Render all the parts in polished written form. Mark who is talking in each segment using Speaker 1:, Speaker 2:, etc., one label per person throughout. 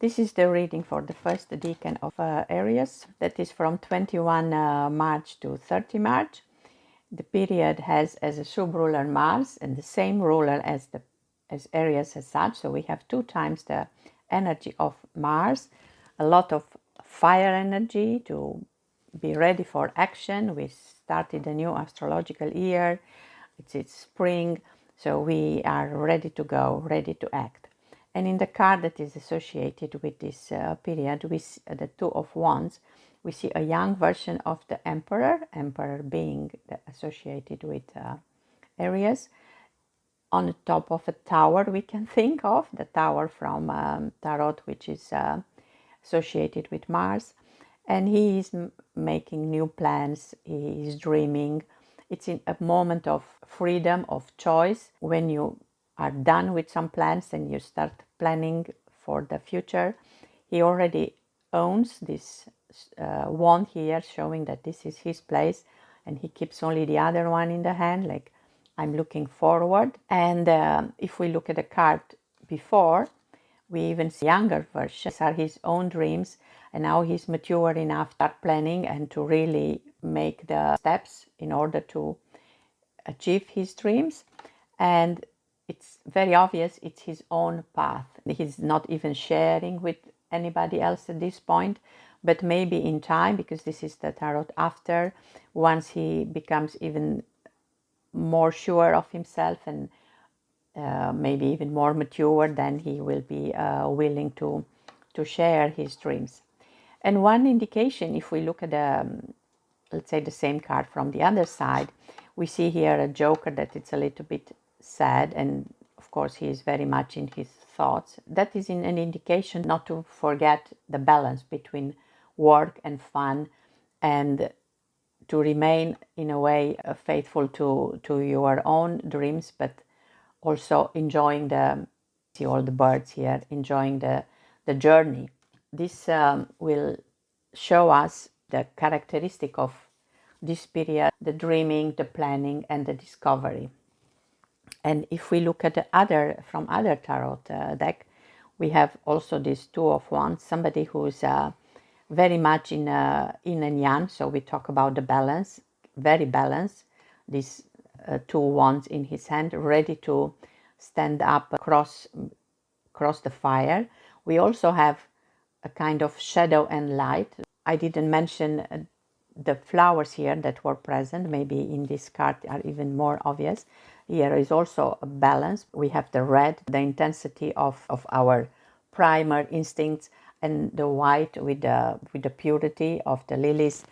Speaker 1: This is the reading for the first decan of Aries. That is from 21 March to 30 March. The period has as a sub-ruler Mars and the same ruler as Aries as such. So we have 2 times the energy of Mars, a lot of fire energy to be ready for action. We started a new astrological year. It's spring, so we are ready to go, ready to act. And in the card that is associated with this period, we see the Two of Wands. We see a young version of the Emperor being associated with Aries, on the top of a tower we can think of, the tower from Tarot, which is associated with Mars. And he is making new plans, he is dreaming. It's in a moment of freedom, of choice. When you are done with some plans and you start planning for the future, he already owns this wand here, showing that this is his place, and he keeps only the other one in the hand, like I'm looking forward. And if we look at the card before, we even see younger versions. These are his own dreams, and now he's mature enough to start planning and to really make the steps in order to achieve his dreams. And it's very obvious it's his own path. He's not even sharing with anybody else at this point, but maybe in time, because this is the tarot after, once he becomes even more sure of himself and maybe even more mature, then he will be willing to share his dreams. And one indication, if we look at the, let's say, the same card from the other side, we see here a Joker that it's a little bit sad, and of course he is very much in his thoughts. That is an indication not to forget the balance between work and fun, and to remain in a way faithful to your own dreams, but also enjoying see all the birds here, enjoying the journey. This will show us the characteristic of this period: the dreaming, the planning, and the discovery. And if we look at the other tarot deck, we have also this Two of Wands, somebody who's very much in yin and yang. So we talk about the balance, very balanced. These 2 wands in his hand, ready to stand up across the fire. We also have a kind of shadow and light. I didn't mention the flowers here that were present. Maybe in this card are even more obvious. Here is also a balance. We have the red, the intensity of our primal instincts, and the white with the purity of the lilies.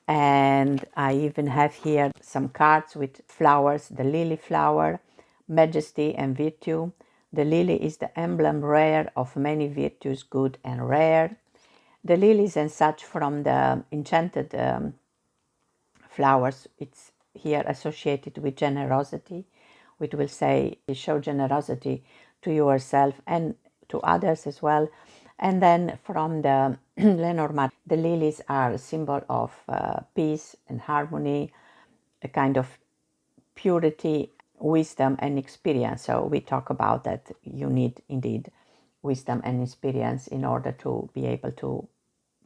Speaker 1: And I even have here some cards with flowers: the lily flower, majesty and virtue. The lily is the emblem rare of many virtues, good and rare. The lilies and such from the enchanted flowers, it's here associated with generosity, which will say show generosity to yourself and to others as well. And then from the Lenormand, the lilies are a symbol of peace and harmony, a kind of purity, wisdom and experience. So we talk about that you need indeed wisdom and experience in order to be able to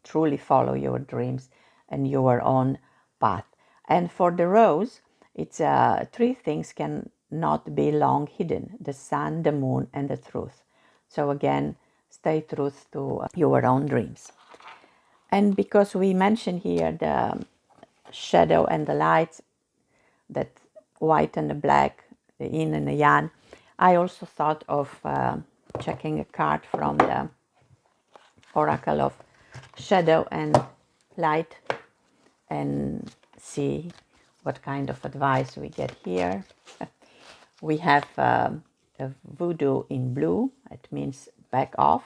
Speaker 1: truly follow your dreams and your own path. And for the rose, it's 3 things cannot be long hidden: the sun, the moon, and the truth. So again, stay true to your own dreams. And because we mention here the shadow and the light, that white and the black, the yin and the yang, I also thought of checking a card from the Oracle of Shadow and Light and see what kind of advice we get here. We have a voodoo in blue. It means back off.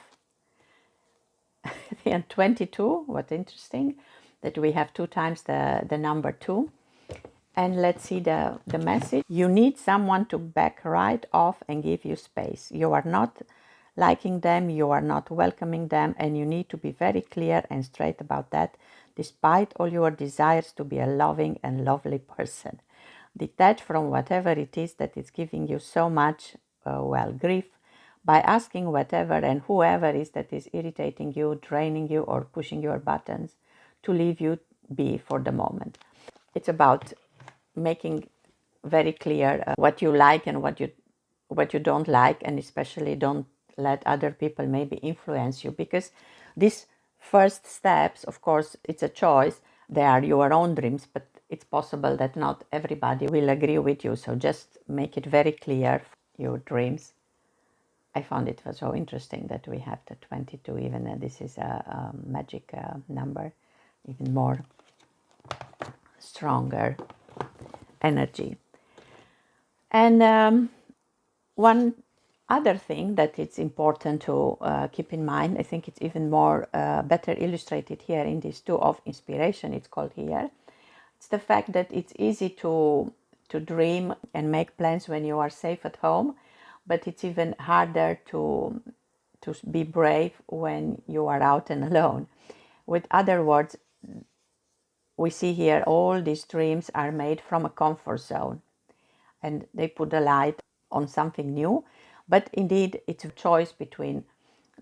Speaker 1: And 22, what interesting that we have 2 times the number 2. And let's see the message. You need someone to back right off and give you space. You are not liking them, you are not welcoming them, and you need to be very clear and straight about that, despite all your desires to be a loving and lovely person. Detach from whatever it is that is giving you so much, grief, by asking whatever and whoever is that is irritating you, draining you, or pushing your buttons to leave you be for the moment. It's about making very clear what you like and what you don't like, and especially don't let other people maybe influence you, because these first steps, of course, it's a choice. They are your own dreams, but it's possible that not everybody will agree with you. So just make it very clear your dreams. I found it was so interesting that we have the 22, even this is a magic number, even more stronger energy. And one other thing that it's important to keep in mind, I think it's even more better illustrated here in this two of inspiration, it's called here. It's the fact that it's easy to dream and make plans when you are safe at home, but it's even harder to be brave when you are out and alone. With other words, we see here all these dreams are made from a comfort zone, and they put a light on something new. But indeed, it's a choice between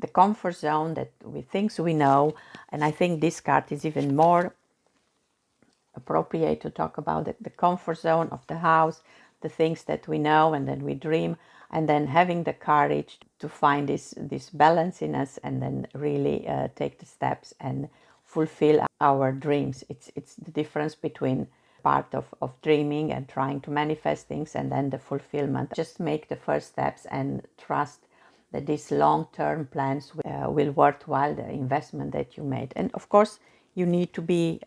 Speaker 1: the comfort zone that we think we know, and I think this card is even more appropriate to talk about the comfort zone of the house, the things that we know and then we dream, and then having the courage to find this balance in us, and then really take the steps and fulfill our dreams. It's the difference between part of dreaming and trying to manifest things, and then the fulfillment. Just make the first steps and trust that these long-term plans will worthwhile the investment that you made. And of course, you need to be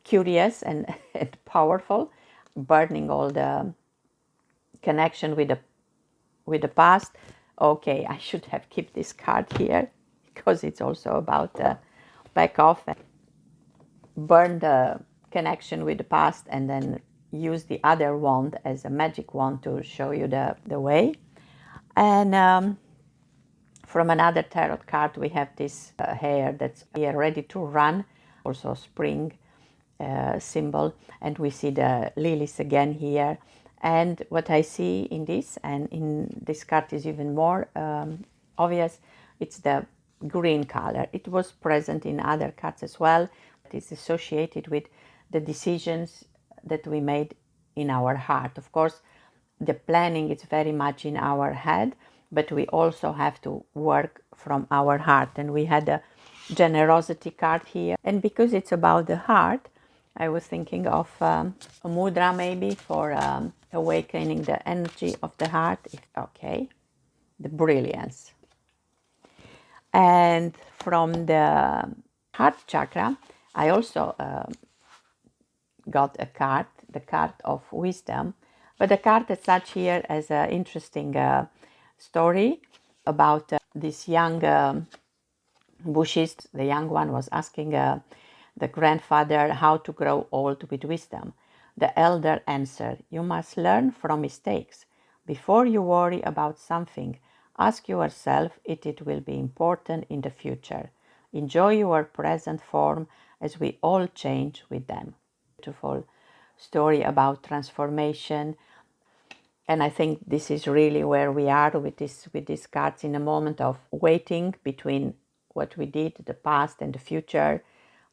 Speaker 1: curious and, and powerful, burning all the connection with the past. Okay, I should have kept this card here, because it's also about back off and burn the connection with the past, and then use the other wand as a magic wand to show you the way. And from another tarot card, we have this hare that's here ready to run, also spring symbol, and we see the lilies again here. And what I see in this, and in this card is even more obvious, it's the green color. It was present in other cards as well. It is associated with the decisions that we made in our heart. Of course, the planning is very much in our head, but we also have to work from our heart. And we had a generosity card here. And because it's about the heart, I was thinking of a mudra maybe for awakening the energy of the heart. Okay, the brilliance. And from the heart chakra, I also got a card, the card of wisdom. But the card as such here has an interesting story about this young Buddhist. The young one was asking the grandfather how to grow old with wisdom. The elder answered, "You must learn from mistakes. Before you worry about something, ask yourself if it will be important in the future. Enjoy your present form, as we all change with them." Beautiful story about transformation. And I think this is really where we are with these cards, in a moment of waiting between what we did, the past and the future,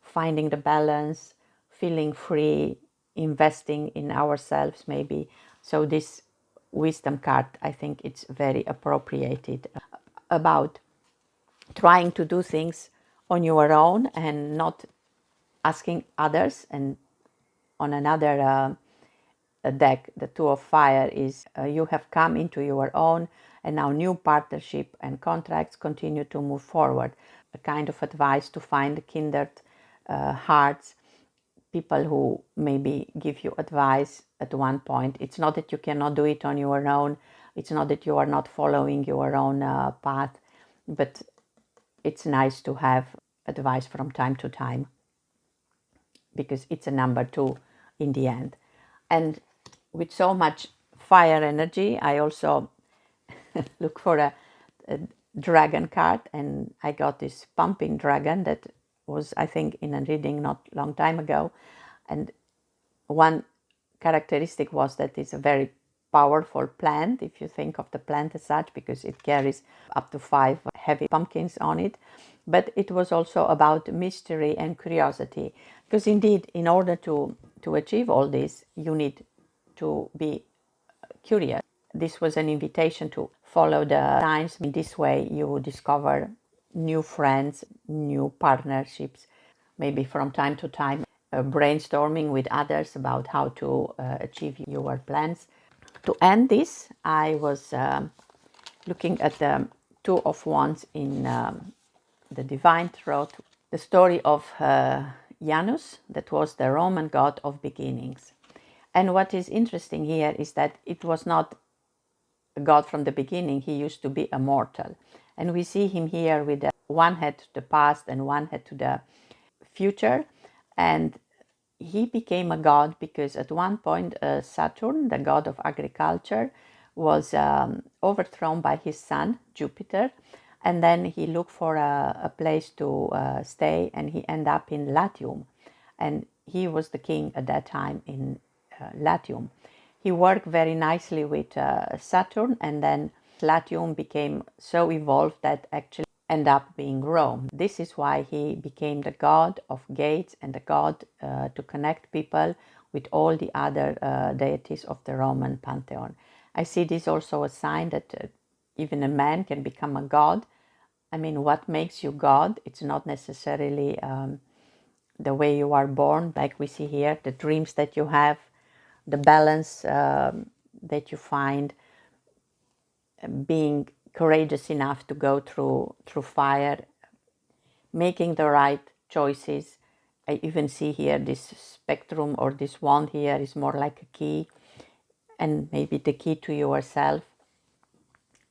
Speaker 1: finding the balance, feeling free, investing in ourselves maybe. So this wisdom card, I think it's very appropriated about trying to do things on your own and not asking others. And on another deck, the Two of Fire, is you have come into your own, and now new partnership and contracts continue to move forward. A kind of advice to find kindred hearts, people who maybe give you advice at one point. It's not that you cannot do it on your own. It's not that you are not following your own path, but it's nice to have advice from time to time, because it's a number two in the end. And with so much fire energy, I also look for a dragon card, and I got this pumping dragon that was, I think, in a reading not long time ago. And one characteristic was that it's a very powerful plant, if you think of the plant as such, because it carries up to 5 heavy pumpkins on it. But it was also about mystery and curiosity, because indeed, in order to achieve all this, you need to be curious. This was an invitation to follow the signs. In this way, you discover new friends, new partnerships, maybe from time to time brainstorming with others about how to achieve your plans. To end this, I was looking at the Two of Wands in the Divine Throat, the story of Janus, that was the Roman god of beginnings. And what is interesting here is that it was not a god from the beginning. He used to be a mortal. And we see him here with one head to the past and one head to the future. And he became a god because at one point Saturn, the god of agriculture, was overthrown by his son Jupiter, and then he looked for a place to stay, and he ended up in Latium, and he was the king at that time in Latium. He worked very nicely with Saturn, and then Latium became so evolved that actually end up being Rome. This is why he became the god of gates and the god to connect people with all the other deities of the Roman pantheon. I see this also a sign that even a man can become a god. I mean, what makes you god? It's not necessarily the way you are born, like we see here, the dreams that you have, the balance that you find, being courageous enough to go through fire, making the right choices. I even see here this spectrum, or this wand here is more like a key, and maybe the key to yourself,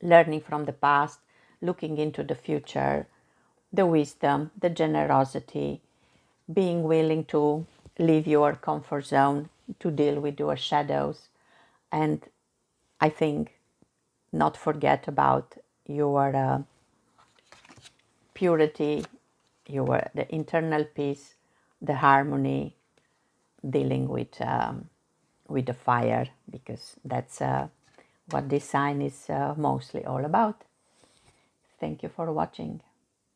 Speaker 1: learning from the past, looking into the future, the wisdom, the generosity, being willing to leave your comfort zone to deal with your shadows, and I think not forget about your purity, the internal peace, the harmony, dealing with the fire, because that's what this sign is mostly all about. Thank you for watching.